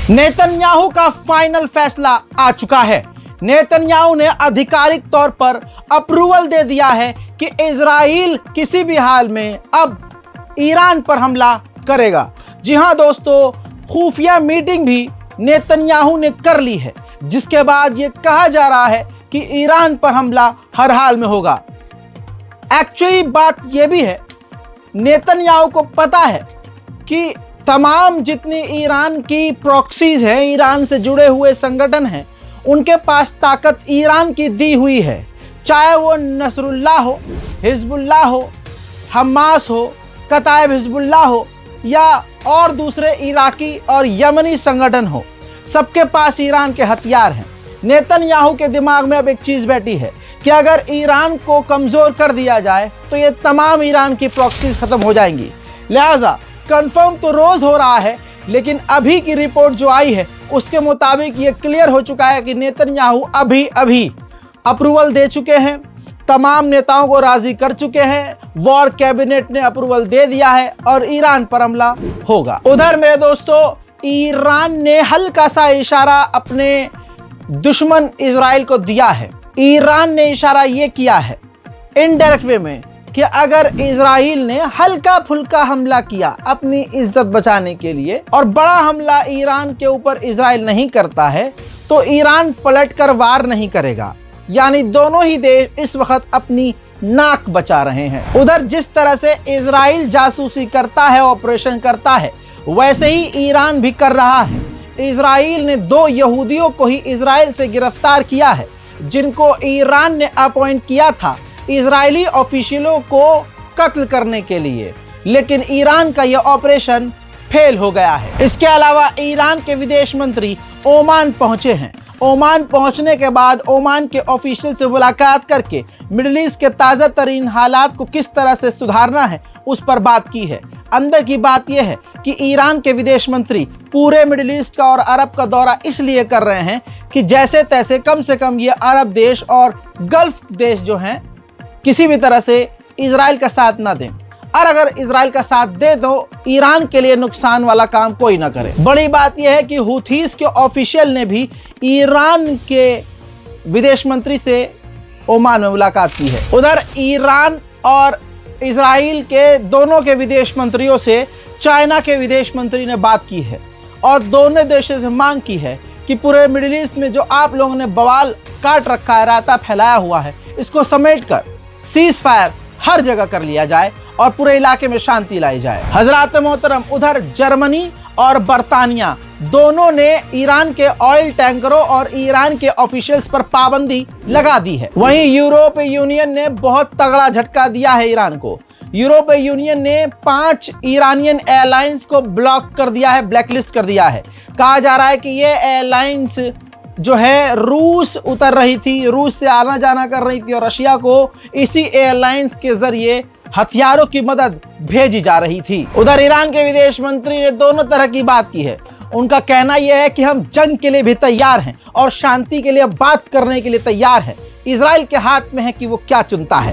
Netanyahu का final फैसला आ चुका है। नेतन्याहू ने आधिकारिक तौर पर अप्रूवल दे दिया है कि इजराइल किसी भी हाल में अब ईरान पर हमला करेगा। जी हां दोस्तों, खुफिया मीटिंग भी नेतन्याहू ने कर ली है, जिसके बाद ये कहा जा रहा है कि ईरान पर हमला हर हाल में होगा। एक्चुअली बात यह भी है, नेतन्याहू को पता है कि तमाम जितनी ईरान की प्रॉक्सीज हैं, ईरान से जुड़े हुए संगठन हैं, उनके पास ताकत ईरान की दी हुई है। चाहे वो नसरुल्लाह हो, हिजबुल्लाह हो, हमास हो, कताइब हिजबुल्लाह हो या और दूसरे इराकी और यमनी संगठन हो, सबके पास ईरान के हथियार हैं। नेतन्याहू के दिमाग में अब एक चीज़ बैठी है कि अगर ईरान को कमज़ोर कर दिया जाए तो ये तमाम ईरान की प्रॉक्सीज ख़त्म हो जाएंगी। लिहाजा कंफर्म तो रोज़ हो रहा है, लेकिन अभी की रिपोर्ट जो आई है उसके मुताबिक ये क्लियर हो चुका है कि नेतन्याहू अभी अप्रूवल दे चुके हैं, तमाम नेताओं को राज़ी कर चुके हैं, वॉर कैबिनेट ने अप्रूवल दे दिया है और ईरान पर हमला होगा। उधर मेरे दोस्तों, ईरान ने हल्का सा इशारा अपने दुश्मन इजराइल को दिया है। ईरान ने इशारा ये किया है इनडायरेक्ट वे में कि अगर इजराइल ने हल्का फुल्का हमला किया अपनी इज्जत बचाने के लिए और बड़ा हमला ईरान के ऊपर इजराइल नहीं करता है तो ईरान पलटकर वार नहीं करेगा। यानी दोनों ही देश इस वक्त अपनी नाक बचा रहे हैं। उधर जिस तरह से इजराइल जासूसी करता है, ऑपरेशन करता है, वैसे ही ईरान भी कर रहा है। इजराइल ने 2 यहूदियों को ही इजराइल से गिरफ्तार किया है, जिनको ईरान ने अपॉइंट किया था इजरायली ऑफिशियलों को कत्ल करने के लिए, लेकिन ईरान का यह ऑपरेशन फेल हो गया है। इसके अलावा ईरान के विदेश मंत्री ओमान पहुंचे हैं। ओमान पहुंचने के बाद ओमान के ऑफिशियल से मुलाकात करके मिडिल ईस्ट के ताज़ा तरीन हालात को किस तरह से सुधारना है उस पर बात की है। अंदर की बात यह है कि ईरान के विदेश मंत्री पूरे मिडिल ईस्ट का और अरब का दौरा इसलिए कर रहे हैं कि जैसे तैसे कम से कम ये अरब देश और गल्फ देश जो हैं किसी भी तरह से इजराइल का साथ ना दें, और अगर इजराइल का साथ दे तो ईरान के लिए नुकसान वाला काम कोई ना करे। बड़ी बात यह है कि हुथीस के ऑफिशियल ने भी ईरान के विदेश मंत्री से ओमान में मुलाकात की है। उधर ईरान और इजराइल के दोनों के विदेश मंत्रियों से चाइना के विदेश मंत्री ने बात की है और दोनों देशों से मांग की है कि पूरे मिडिल ईस्ट में जो आप लोगों ने बवाल काट रखा है, रायता फैलाया हुआ है, इसको समेटकर सीज फायर हर जगह कर लिया जाए और पूरे इलाके में शांति लाई जाए। हजरात मोहतरम, उधर जर्मनी और बर्तानिया दोनों ने ईरान के ऑयल टैंकरों और ईरान के ऑफिशियल्स पर पाबंदी लगा दी है। वहीं यूरोपीय यूनियन ने बहुत तगड़ा झटका दिया है ईरान को। यूरोपीय यूनियन ने 5 ईरानियन एयरलाइंस को ब्लॉक कर दिया है, ब्लैकलिस्ट कर दिया है। कहा जा रहा है कि ये एयरलाइंस जो है रूस उतर रही थी, रूस से आना जाना कर रही थी और रशिया को इसी एयरलाइंस के जरिए हथियारों की मदद भेजी जा रही थी। उधर ईरान के विदेश मंत्री ने दोनों तरह की बात की है। उनका कहना यह है कि हम जंग के लिए भी तैयार हैं और शांति के लिए बात करने के लिए तैयार हैं। इजराइल के हाथ में है कि वो क्या चुनता है।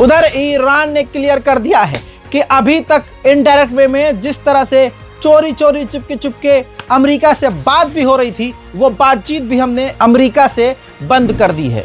उधर ईरान ने क्लियर कर दिया है कि अभी तक इनडायरेक्ट वे में जिस तरह से चोरी चुपके अमेरिका से बात भी हो रही थी, वो बातचीत भी हमने अमेरिका से बंद कर दी है।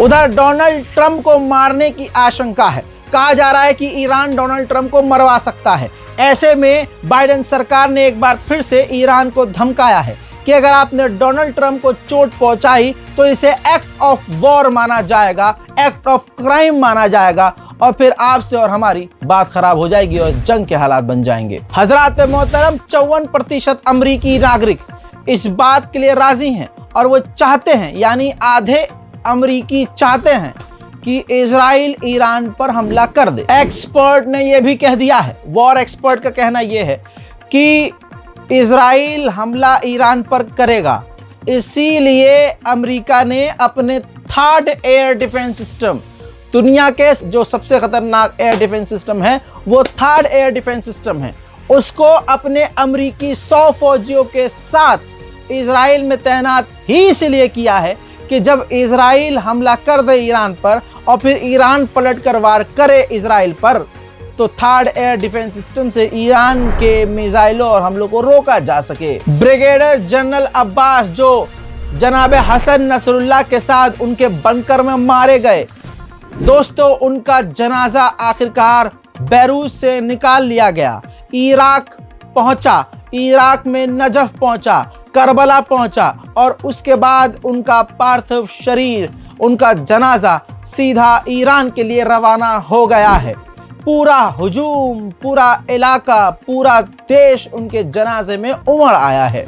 उधर डोनाल्ड ट्रंप को मारने की आशंका है। कहा जा रहा है कि ईरान डोनाल्ड ट्रंप को मरवा सकता है। ऐसे में बाइडेन सरकार ने एक बार फिर से ईरान को धमकाया है कि अगर आपने डोनाल्ड ट्रंप को चोट पहुंचाई तो इसे एक्ट ऑफ वॉर माना जाएगा, एक्ट ऑफ क्राइम माना जाएगा और फिर आपसे और हमारी बात खराब हो जाएगी और जंग के हालात बन जाएंगे। हजरात मोहतरम, 54% अमरीकी नागरिक इस बात के लिए राजी हैं और वो चाहते हैं, यानी आधे अमरीकी चाहते हैं कि इजराइल ईरान पर हमला कर दे। एक्सपर्ट ने यह भी कह दिया है, वॉर एक्सपर्ट का कहना यह है कि इजराइल हमला ईरान पर करेगा, इसीलिए अमेरिका ने अपने थर्ड एयर डिफेंस सिस्टम, दुनिया के जो सबसे खतरनाक एयर डिफेंस सिस्टम है वो थर्ड एयर डिफेंस सिस्टम है, उसको अपने अमेरिकी 100 फौजियों के साथ इजराइल में तैनात ही इसलिए किया है कि जब इजराइल हमला कर दे ईरान पर और फिर ईरान पलटकर वार करे इजराइल पर, तो थर्ड एयर डिफेंस सिस्टम से ईरान के मिसाइलों और हमलों को रोका जा सके। ब्रिगेडियर जनरल अब्बास जो जनाब हसन नसरुल्लाह के साथ उनके बंकर में मारे गए, दोस्तों उनका जनाजा आखिरकार बैरूत से निकाल लिया गया, इराक पहुंचा, इराक में नजफ पहुंचा, करबला पहुंचा और उसके बाद उनका पार्थिव शरीर, उनका जनाजा सीधा ईरान के लिए रवाना हो गया है। पूरा हुजूम, पूरा इलाका, पूरा देश उनके जनाजे में उमड़ आया है।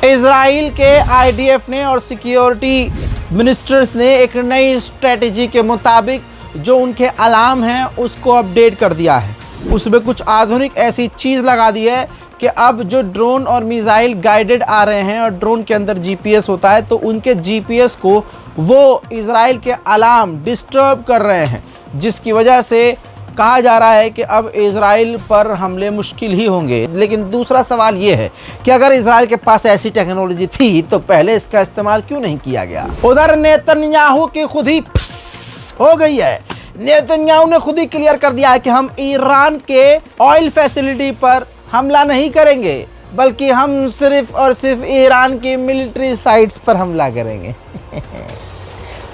इजराइल के आईडीएफ ने और सिक्योरिटी मिनिस्टर्स ने एक नई स्ट्रेटेजी के मुताबिक जो उनके अलार्म हैं उसको अपडेट कर दिया है। उसमें कुछ आधुनिक ऐसी चीज़ लगा दी है कि अब जो ड्रोन और मिसाइल गाइडेड आ रहे हैं और ड्रोन के अंदर जीपीएस होता है, तो उनके जीपीएस को वो इजराइल के अलार्म डिस्टर्ब कर रहे हैं, जिसकी वजह से कहा जा रहा है कि अब इजराइल पर हमले मुश्किल ही होंगे। लेकिन दूसरा सवाल ये है कि अगर इजराइल के पास ऐसी टेक्नोलॉजी थी तो पहले इसका इस्तेमाल क्यों नहीं किया गया। उधर नेतन्याहू की खुद ही हो गई है। नेतन्याहू ने खुद ही क्लियर कर दिया है कि हम ईरान के ऑयल फैसिलिटी पर हमला नहीं करेंगे, बल्कि हम सिर्फ और सिर्फ ईरान की मिलिट्री साइट्स पर हमला करेंगे।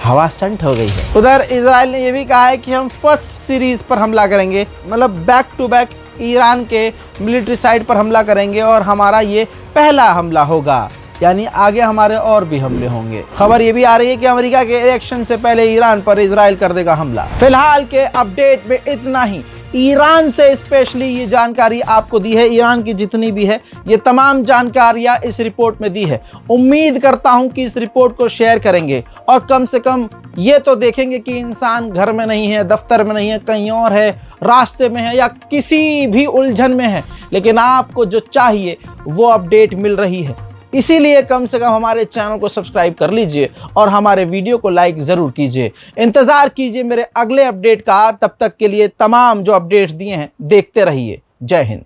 हवा स्टंट हो गई है। उधर इजराइल ने यह भी कहा है कि हम फर्स्ट सीरीज पर हमला करेंगे, मतलब बैक टू बैक ईरान के मिलिट्री साइट पर हमला करेंगे और हमारा ये पहला हमला होगा, यानी आगे हमारे और भी हमले होंगे। खबर ये भी आ रही है कि अमेरिका के इलेक्शन से पहले ईरान पर इजराइल कर देगा हमला। फिलहाल के अपडेट में इतना ही। ईरान से स्पेशली ये जानकारी आपको दी है, ईरान की जितनी भी है ये तमाम जानकारियां इस रिपोर्ट में दी है। उम्मीद करता हूं कि इस रिपोर्ट को शेयर करेंगे और कम से कम ये तो देखेंगे कि इंसान घर में नहीं है, दफ्तर में नहीं है, कहीं और है, रास्ते में है या किसी भी उलझन में है, लेकिन आपको जो चाहिए वो अपडेट मिल रही है। इसीलिए कम से कम हमारे चैनल को सब्सक्राइब कर लीजिए और हमारे वीडियो को लाइक ज़रूर कीजिए। इंतज़ार कीजिए मेरे अगले अपडेट का। तब तक के लिए तमाम जो अपडेट्स दिए हैं देखते रहिए। जय हिंद।